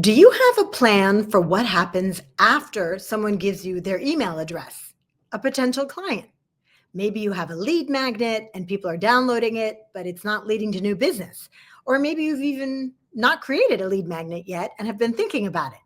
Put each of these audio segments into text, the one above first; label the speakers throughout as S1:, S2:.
S1: Do you have a plan for what happens after someone gives you their email address? A potential client. Maybe you have a lead magnet and people are downloading it, but it's not leading to new business. Or maybe you've even not created a lead magnet yet and have been thinking about it.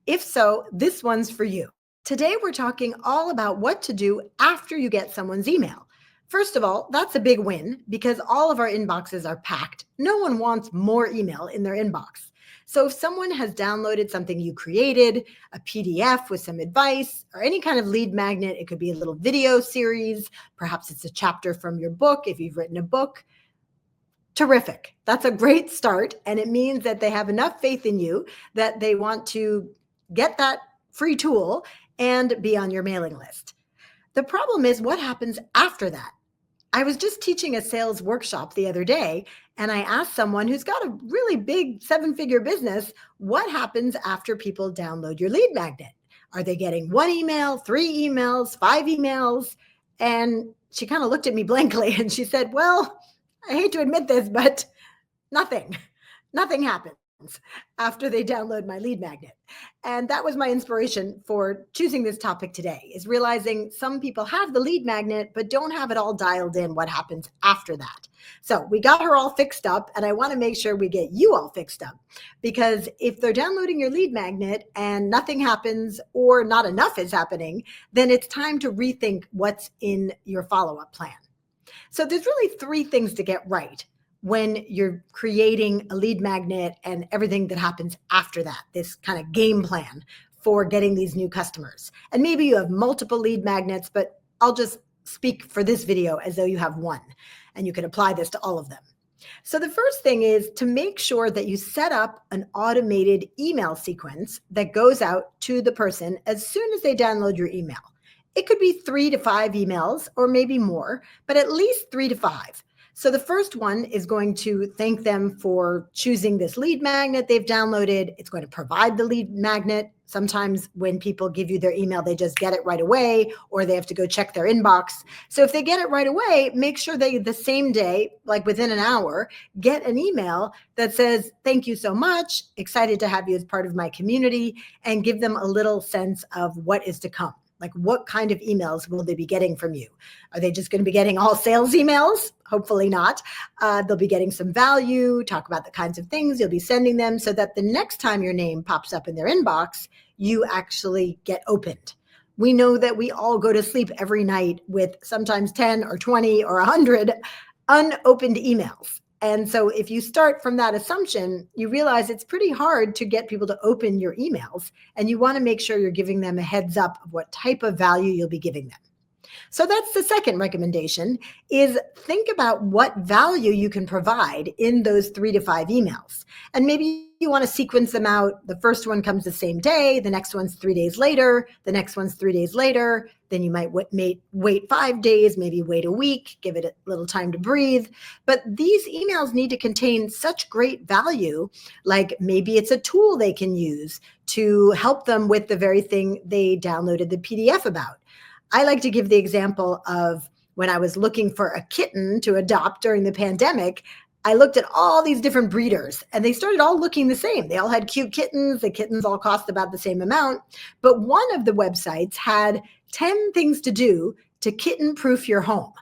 S1: If so, this one's for you. Today, we're talking all about what to do after you get someone's email. First of all, that's a big win because all of our inboxes are packed. No one wants more email in their inbox. So if someone has downloaded something you created, a PDF with some advice, or any kind of lead magnet, it could be a little video series, perhaps it's a chapter from your book if you've written a book. Terrific. That's a great start. And it means that they have enough faith in you that they want to get that free tool and be on your mailing list. The problem is what happens after that? I was just teaching a sales workshop the other day, and I asked someone who's got a really big seven-figure business, what happens after people download your lead magnet? Are they getting one email, three emails, five emails? And she kind of looked at me blankly and she said, well, I hate to admit this, but nothing. Nothing happens after they download my lead magnet. And that was my inspiration for choosing this topic today, is realizing some people have the lead magnet, but don't have it all dialed in what happens after that. So we got her all fixed up, and I want to make sure we get you all fixed up, because if they're downloading your lead magnet and nothing happens or not enough is happening, then it's time to rethink what's in your follow-up plan. So there's really three things to get right when you're creating a lead magnet and everything that happens after that, this kind of game plan for getting these new customers. And maybe you have multiple lead magnets, but I'll just speak for this video as though you have one, and you can apply this to all of them. So the first thing is to make sure that you set up an automated email sequence that goes out to the person as soon as they download your email. It could be 3 to 5 emails or maybe more, but at least 3 to 5. So the first one is going to thank them for choosing this lead magnet they've downloaded. It's going to provide the lead magnet. Sometimes when people give you their email, they just get it right away, or they have to go check their inbox. So if they get it right away, make sure they the same day, like within an hour, get an email that says, thank you so much, excited to have you as part of my community, and give them a little sense of what is to come. Like, what kind of emails will they be getting from you? Are they just going to be getting all sales emails? Hopefully not. They'll be getting some value, talk about the kinds of things you'll be sending them, so that the next time your name pops up in their inbox, you actually get opened. We know that we all go to sleep every night with sometimes 10 or 20 or 100 unopened emails. And so if you start from that assumption, you realize it's pretty hard to get people to open your emails, and you want to make sure you're giving them a heads up of what type of value you'll be giving them. So that's the second recommendation, is think about what value you can provide in those 3 to 5 emails. And maybe you want to sequence them out. The first one comes the same day, the next one's 3 days later, the next one's 3 days later. Then you might wait 5 days, maybe wait a week, give it a little time to breathe. But these emails need to contain such great value, like maybe it's a tool they can use to help them with the very thing they downloaded the PDF about. I like to give the example of when I was looking for a kitten to adopt during the pandemic. I looked at all these different breeders, and they started all looking the same. They all had cute kittens. The kittens all cost about the same amount. But one of the websites had 10 things to do to kitten-proof your home.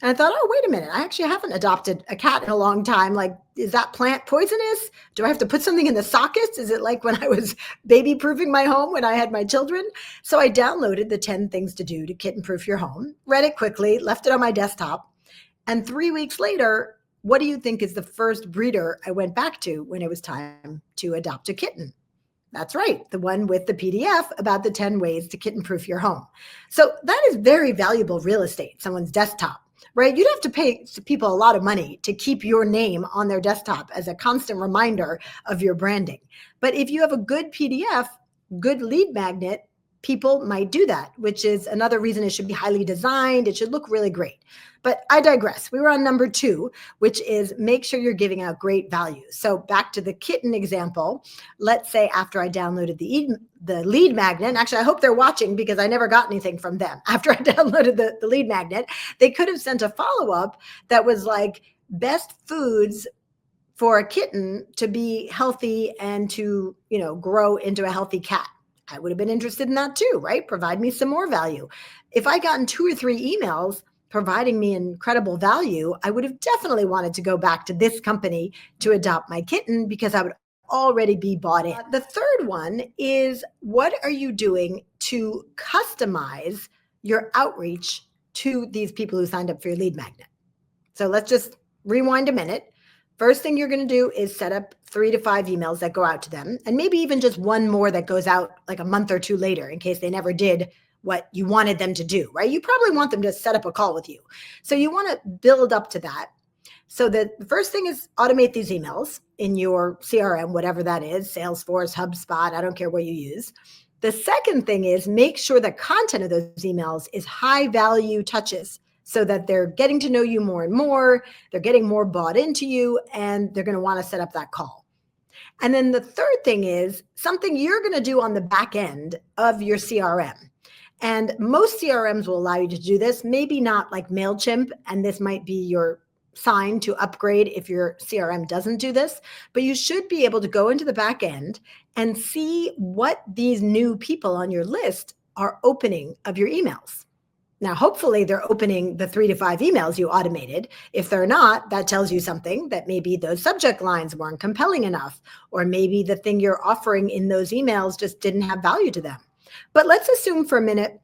S1: And I thought, oh, wait a minute. I actually haven't adopted a cat in a long time. Like, is that plant poisonous? Do I have to put something in the sockets? Is it like when I was baby-proofing my home when I had my children? So I downloaded the 10 things to do to kitten-proof your home, read it quickly, left it on my desktop. And 3 weeks later, what do you think is the first breeder I went back to when it was time to adopt a kitten? That's right, the one with the PDF about the 10 ways to kitten-proof your home. So that is very valuable real estate, someone's desktop. Right? You'd have to pay people a lot of money to keep your name on their desktop as a constant reminder of your branding. But if you have a good PDF, good lead magnet, people might do that, which is another reason it should be highly designed. It should look really great. But I digress. We were on number 2, which is make sure you're giving out great value. So back to the kitten example, let's say after I downloaded the lead magnet, and actually I hope they're watching because I never got anything from them. After I downloaded the lead magnet, they could have sent a follow-up that was like best foods for a kitten to be healthy and to, grow into a healthy cat. I would have been interested in that too, right? Provide me some more value. If I gotten 2 or 3 emails providing me incredible value, I would have definitely wanted to go back to this company to adopt my kitten because I would already be bought in. The third one is, what are you doing to customize your outreach to these people who signed up for your lead magnet? So let's just rewind a minute. First thing you're going to do is set up 3 to 5 emails that go out to them, and maybe even just one more that goes out like a month or two later in case they never did what you wanted them to do, right? You probably want them to set up a call with you. So you want to build up to that. So the first thing is automate these emails in your CRM, whatever that is, Salesforce, HubSpot, I don't care what you use. The second thing is make sure the content of those emails is high value touches so that they're getting to know you more and more, they're getting more bought into you, and they're going to want to set up that call. And then the third thing is something you're going to do on the back end of your CRM. And most CRMs will allow you to do this, maybe not like MailChimp, and this might be your sign to upgrade if your CRM doesn't do this, but you should be able to go into the back end and see what these new people on your list are opening of your emails. Now, hopefully they're opening the 3 to 5 emails you automated. If they're not, that tells you something, that maybe those subject lines weren't compelling enough, or maybe the thing you're offering in those emails just didn't have value to them. But let's assume for a minute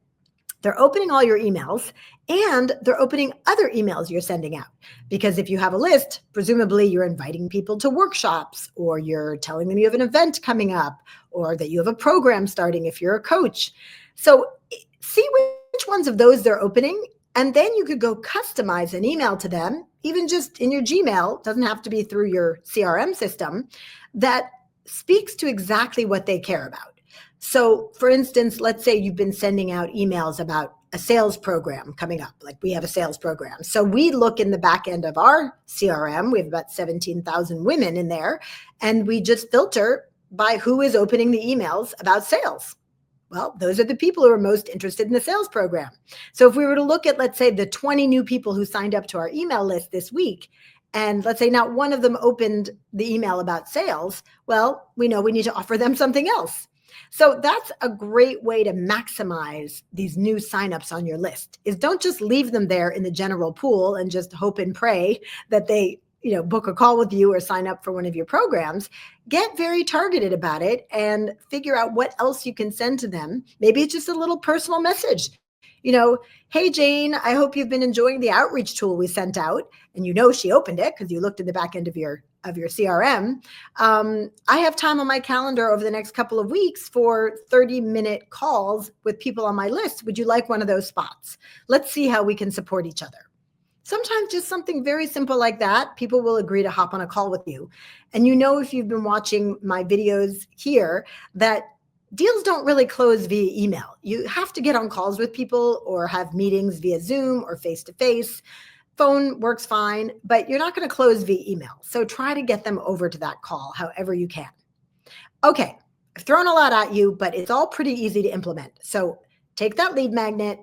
S1: they're opening all your emails and they're opening other emails you're sending out. Because if you have a list, presumably you're inviting people to workshops, or you're telling them you have an event coming up, or that you have a program starting if you're a coach. So see which ones of those they're opening, and then you could go customize an email to them, even just in your Gmail, doesn't have to be through your CRM system, that speaks to exactly what they care about. So for instance, let's say you've been sending out emails about a sales program coming up, like we have a sales program. So we look in the back end of our CRM, we have about 17,000 women in there, and we just filter by who is opening the emails about sales. Well, those are the people who are most interested in the sales program. So if we were to look at, let's say, the 20 new people who signed up to our email list this week, and let's say not one of them opened the email about sales, well, we know we need to offer them something else. So that's a great way to maximize these new signups on your list, is don't just leave them there in the general pool and just hope and pray that they book a call with you or sign up for one of your programs. Get very targeted about it and figure out what else you can send to them. Maybe it's just a little personal message. Hey, Jane, I hope you've been enjoying the outreach tool we sent out. And she opened it because you looked in the back end of your CRM. I have time on my calendar over the next couple of weeks for 30-minute calls with people on my list. Would you like one of those spots? Let's see how we can support each other. Sometimes just something very simple like that, people will agree to hop on a call with you. And if you've been watching my videos here, that deals don't really close via email. You have to get on calls with people or have meetings via Zoom or face-to-face. Phone works fine, but you're not going to close via email. So try to get them over to that call however you can. Okay, I've thrown a lot at you, but it's all pretty easy to implement. So take that lead magnet,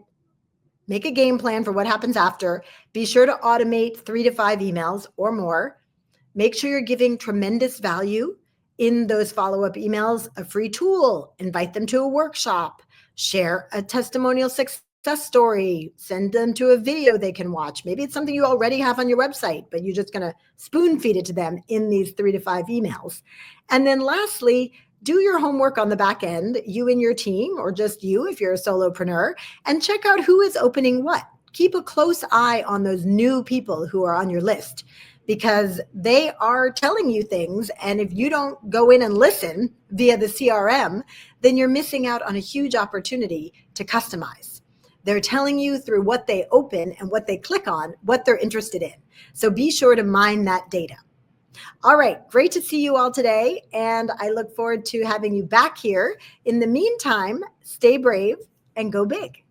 S1: make a game plan for what happens after. Be sure to automate 3 to 5 emails or more. Make sure you're giving tremendous value in those follow-up emails, a free tool, invite them to a workshop, share a testimonial success story, send them to a video they can watch. Maybe it's something you already have on your website, but you're just going to spoon feed it to them in these 3 to 5 emails. And then lastly, do your homework on the back end, you and your team, or just you if you're a solopreneur, and check out who is opening what. Keep a close eye on those new people who are on your list, because they are telling you things. And if you don't go in and listen via the CRM, then you're missing out on a huge opportunity to customize. They're telling you through what they open and what they click on, what they're interested in. So be sure to mine that data. All right, great to see you all today, and I look forward to having you back here. In the meantime, stay brave and go big.